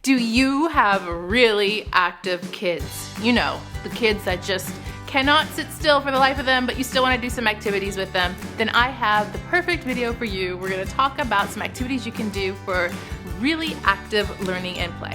Do you have really active kids? You know, the kids that just cannot sit still for the life of them, but you still want to do some activities with them? Then I have the perfect video for you. We're going to talk about some activities you can do for really active learning and play.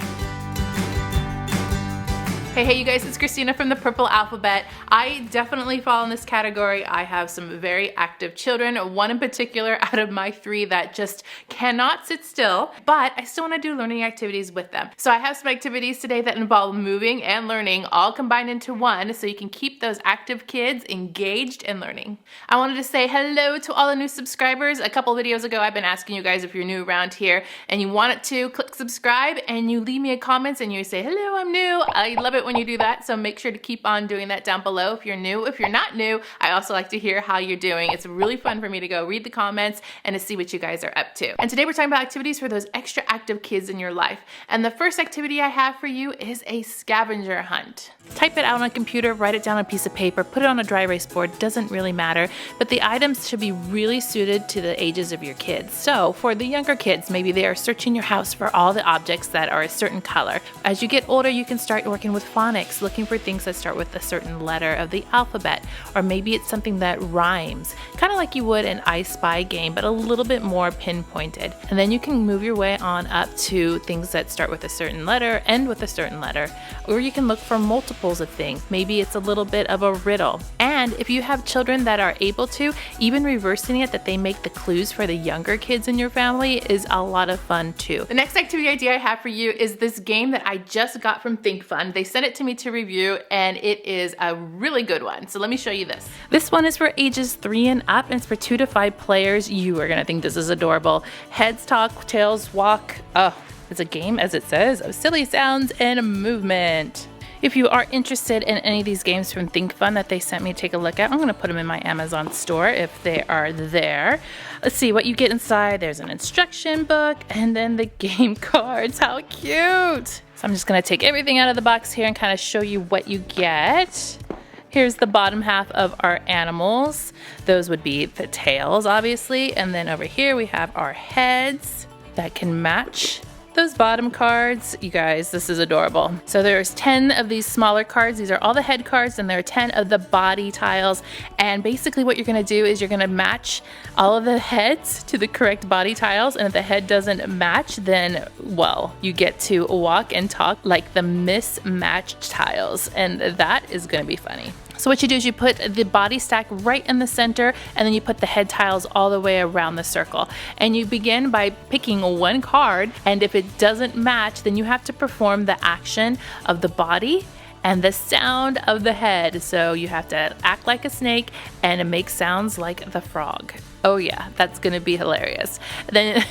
Hey you guys, it's Christina from the Purple Alphabet. I definitely fall in this category. I have some very active children, one in particular out of my 3 that just cannot sit still, but I still want to do learning activities with them. So I have some activities today that involve moving and learning all combined into one so you can keep those active kids engaged and learning. I wanted to say hello to all the new subscribers. A couple videos ago I've been asking you guys if you're new around here and you wanted to click subscribe and you leave me a comment and you say, hello, I'm new. I love it when you do that, so make sure to keep on doing that down below if you're new. If you're not new, I also like to hear how you're doing. It's really fun for me to go read the comments and to see what you guys are up to. And today we're talking about activities for those extra active kids in your life. And the first activity I have for you is a scavenger hunt. Type it out on a computer, write it down on a piece of paper, put it on a dry erase board, doesn't really matter, but the items should be really suited to the ages of your kids. So for the younger kids, maybe they are searching your house for all the objects that are a certain color. As you get older, you can start working with phonics, looking for things that start with a certain letter of the alphabet, or maybe it's something that rhymes, kind of like you would an I Spy game, but a little bit more pinpointed. And then you can move your way on up to things that start with a certain letter, end with a certain letter, or you can look for multiples of things. Maybe it's a little bit of a riddle. And if you have children that are able to, even reversing it, that they make the clues for the younger kids in your family is a lot of fun too. The next activity idea I have for you is this game that I just got from Think Fun. They sent it to me to review and it is a really good one. So let me show you this. This one is for ages 3 and up and it's for 2 to 5 players. You are gonna think this is adorable. Heads talk, tails walk. Oh, it's a game, as it says, of silly sounds and movement. If you are interested in any of these games from Think Fun that they sent me to take a look at, I'm going to put them in my Amazon store if they are there. Let's see what you get inside. There's an instruction book and then the game cards. How cute! So I'm just going to take everything out of the box here and kind of show you what you get. Here's the bottom half of our animals. Those would be the tails, obviously. And then over here we have our heads that can match those bottom cards. You guys, this is adorable. So there's 10 of these smaller cards. These are all the head cards and there are 10 of the body tiles. And basically what you're gonna do is you're gonna match all of the heads to the correct body tiles. And if the head doesn't match, then, well, you get to walk and talk like the mismatched tiles. And that is gonna be funny. So what you do is you put the body stack right in the center and then you put the head tiles all the way around the circle. And you begin by picking one card, and if it doesn't match, then you have to perform the action of the body and the sound of the head. So you have to act like a snake and make sounds like the frog. Oh yeah, that's gonna be hilarious. Then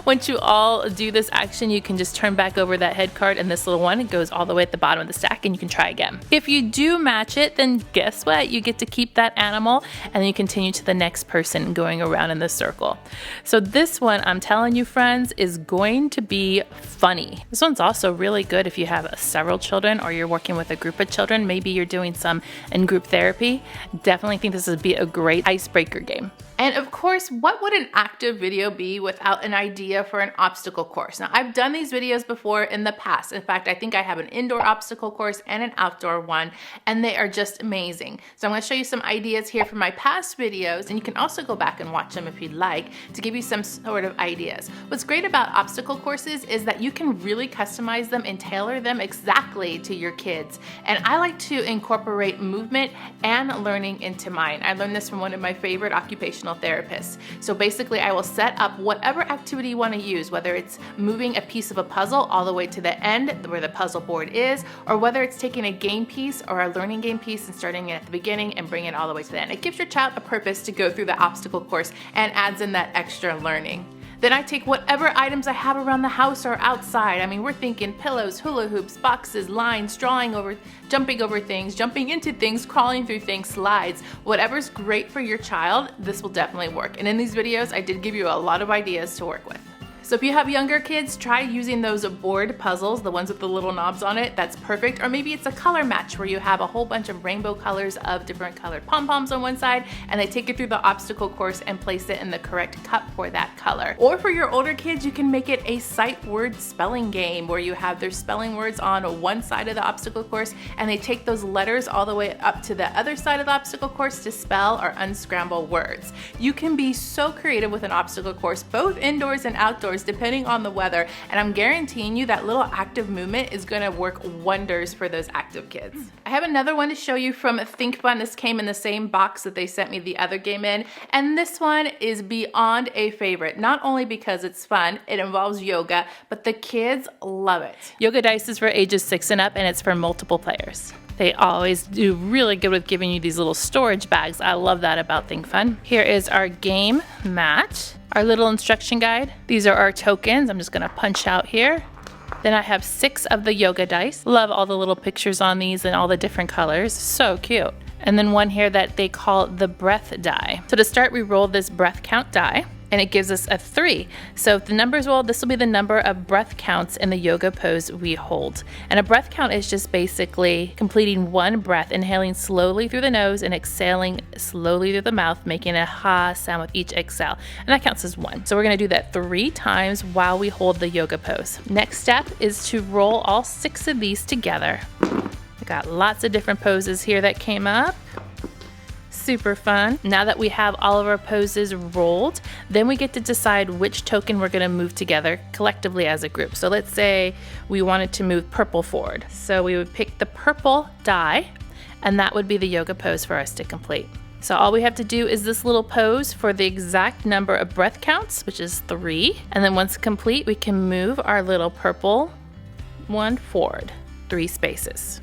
once you all do this action, you can just turn back over that head card and this little one, it goes all the way at the bottom of the stack and you can try again. If you do match it, then guess what? You get to keep that animal and then you continue to the next person going around in the circle. So this one, I'm telling you friends, is going to be funny. This one's also really good if you have several children or you're working with a group of children. Maybe you're doing some in group therapy. Definitely think this would be a great icebreaker game. And of course, what would an active video be without an idea for an obstacle course? Now, I've done these videos before in the past. In fact, I think I have an indoor obstacle course and an outdoor one, and they are just amazing. So I'm going to show you some ideas here from my past videos, and you can also go back and watch them if you'd like to give you some sort of ideas. What's great about obstacle courses is that you can really customize them and tailor them exactly to your kids. And I like to incorporate movement and learning into mine. I learned this from one of my favorite occupational therapists. So basically I will set up whatever activity you want to use, whether it's moving a piece of a puzzle all the way to the end where the puzzle board is, or whether it's taking a game piece or a learning game piece and starting it at the beginning and bringing it all the way to the end. It gives your child a purpose to go through the obstacle course and adds in that extra learning. Then I take whatever items I have around the house or outside. I mean, we're thinking pillows, hula hoops, boxes, lines, jumping over things, jumping into things, crawling through things, slides. Whatever's great for your child, this will definitely work. And in these videos, I did give you a lot of ideas to work with. So if you have younger kids, try using those board puzzles, the ones with the little knobs on it. That's perfect. Or maybe it's a color match where you have a whole bunch of rainbow colors of different colored pom-poms on one side, and they take you through the obstacle course and place it in the correct cup for that color. Or for your older kids, you can make it a sight word spelling game where you have their spelling words on one side of the obstacle course, and they take those letters all the way up to the other side of the obstacle course to spell or unscramble words. You can be so creative with an obstacle course, both indoors and outdoors, depending on the weather, and I'm guaranteeing you that little active movement is gonna work wonders for those active kids. I have another one to show you from Think Fun. This came in the same box that they sent me the other game in, and this one is beyond a favorite, not only because it's fun, it involves yoga, but the kids love it. Yoga Dice is for ages 6 and up, and it's for multiple players. They always do really good with giving you these little storage bags. I love that about Think Fun. Here is our game mat, our little instruction guide. These are our tokens. I'm just gonna punch out here. Then I have 6 of the yoga dice. Love all the little pictures on these and all the different colors. So cute. And then one here that they call the breath die. So to start, we roll this breath count die, and it gives us a 3. So if the numbers roll, this will be the number of breath counts in the yoga pose we hold. And a breath count is just basically completing one breath, inhaling slowly through the nose and exhaling slowly through the mouth, making a ha sound with each exhale. And that counts as 1. So we're gonna do that 3 times while we hold the yoga pose. Next step is to roll all 6 of these together. We got lots of different poses here that came up. Super fun. Now that we have all of our poses rolled, then we get to decide which token we're gonna move together collectively as a group. So let's say we wanted to move purple forward. So we would pick the purple die, and that would be the yoga pose for us to complete. So all we have to do is this little pose for the exact number of breath counts, which is 3. And then once complete, we can move our little purple one forward 3 spaces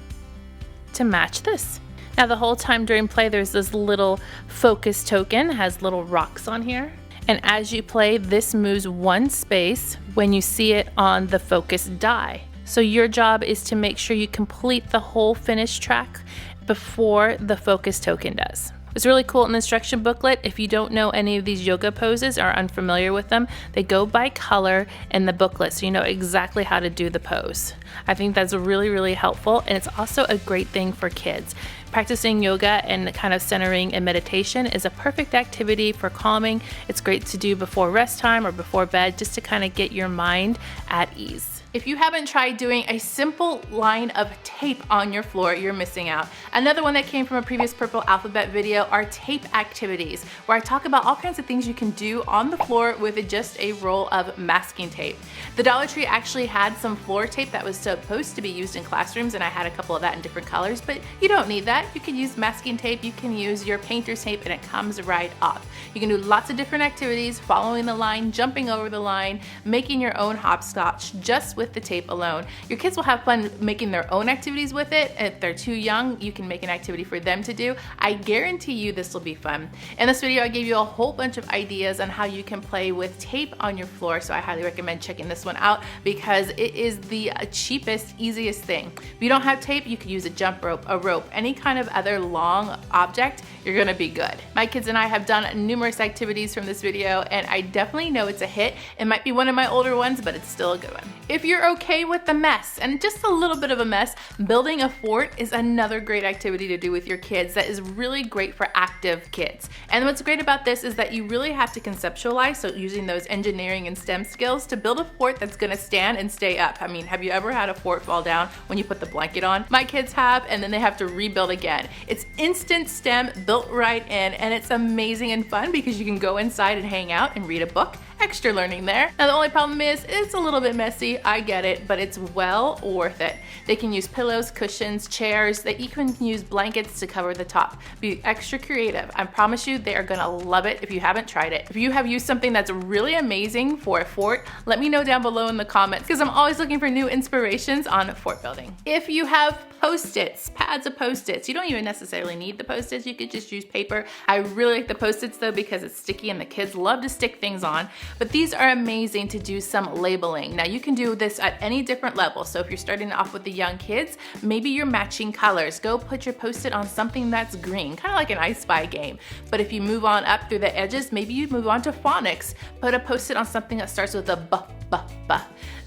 to match this. Now the whole time during play, there's this little focus token, has little rocks on here. And as you play, this moves 1 space when you see it on the focus die. So your job is to make sure you complete the whole finished track before the focus token does. It's really cool in the instruction booklet. If you don't know any of these yoga poses or are unfamiliar with them, they go by color in the booklet so you know exactly how to do the pose. I think that's really, really helpful, and it's also a great thing for kids. Practicing yoga and kind of centering and meditation is a perfect activity for calming. It's great to do before rest time or before bed just to kind of get your mind at ease. If you haven't tried doing a simple line of tape on your floor, you're missing out. Another one that came from a previous Purple Alphabet video are tape activities, where I talk about all kinds of things you can do on the floor with just a roll of masking tape. The Dollar Tree actually had some floor tape that was supposed to be used in classrooms, and I had a couple of that in different colors, but you don't need that. You can use masking tape, you can use your painter's tape, and it comes right off. You can do lots of different activities, following the line, jumping over the line, making your own hopscotch just with the tape alone. Your kids will have fun making their own activities with it. If they're too young, you can make an activity for them to do. I guarantee you this will be fun. In this video, I gave you a whole bunch of ideas on how you can play with tape on your floor, so I highly recommend checking this one out because it is the cheapest, easiest thing. If you don't have tape, you could use a jump rope, a rope, any kind of other long object, you're gonna be good. My kids and I have done numerous activities from this video, and I definitely know it's a hit. It might be one of my older ones, but it's still a good one. If you're okay with the mess, and just a little bit of a mess, building a fort is another great activity to do with your kids that is really great for active kids. And what's great about this is that you really have to conceptualize, so using those engineering and STEM skills to build a fort that's gonna stand and stay up. I mean, have you ever had a fort fall down when you put the blanket on? My kids have, and then they have to rebuild again. It's instant STEM, built right in, and it's amazing and fun because you can go inside and hang out and read a book. Extra learning there. Now the only problem is it's a little bit messy, I get it, but it's well worth it. They can use pillows, cushions, chairs, they even can use blankets to cover the top. Be extra creative. I promise you they are gonna love it if you haven't tried it. If you have used something that's really amazing for a fort, let me know down below in the comments because I'm always looking for new inspirations on fort building. If you have Post-its, pads of Post-its, you don't even necessarily need the Post-its, you could just use paper. I really like the Post-its though because it's sticky and the kids love to stick things on. But these are amazing to do some labeling. Now you can do this at any different level. So if you're starting off with the young kids, maybe you're matching colors. Go put your Post-it on something that's green, kind of like an I Spy game. But if you move on up through the edges, maybe you move on to phonics. Put a Post-it on something that starts with a B, B, B.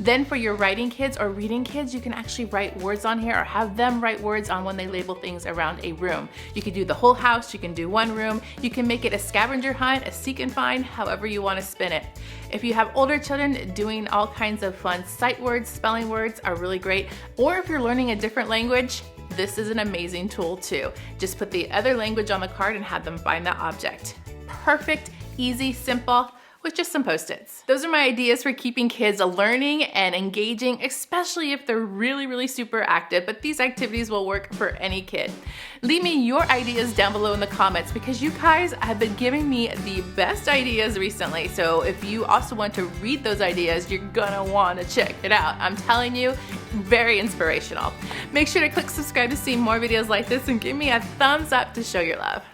Then for your writing kids or reading kids, you can actually write words on here or have them write words on when they label things around a room. You can do the whole house, you can do one room, you can make it a scavenger hunt, a seek and find, however you want to spin it. If you have older children, doing all kinds of fun sight words, spelling words are really great. Or if you're learning a different language, this is an amazing tool too. Just put the other language on the card and have them find that object. Perfect, easy, simple, with just some Post-its. Those are my ideas for keeping kids learning and engaging, especially if they're really super active, but these activities will work for any kid. Leave me your ideas down below in the comments because you guys have been giving me the best ideas recently. So if you also want to read those ideas, you're gonna want to check it out. I'm telling you, very inspirational. Make sure to click subscribe to see more videos like this and give me a thumbs up to show your love.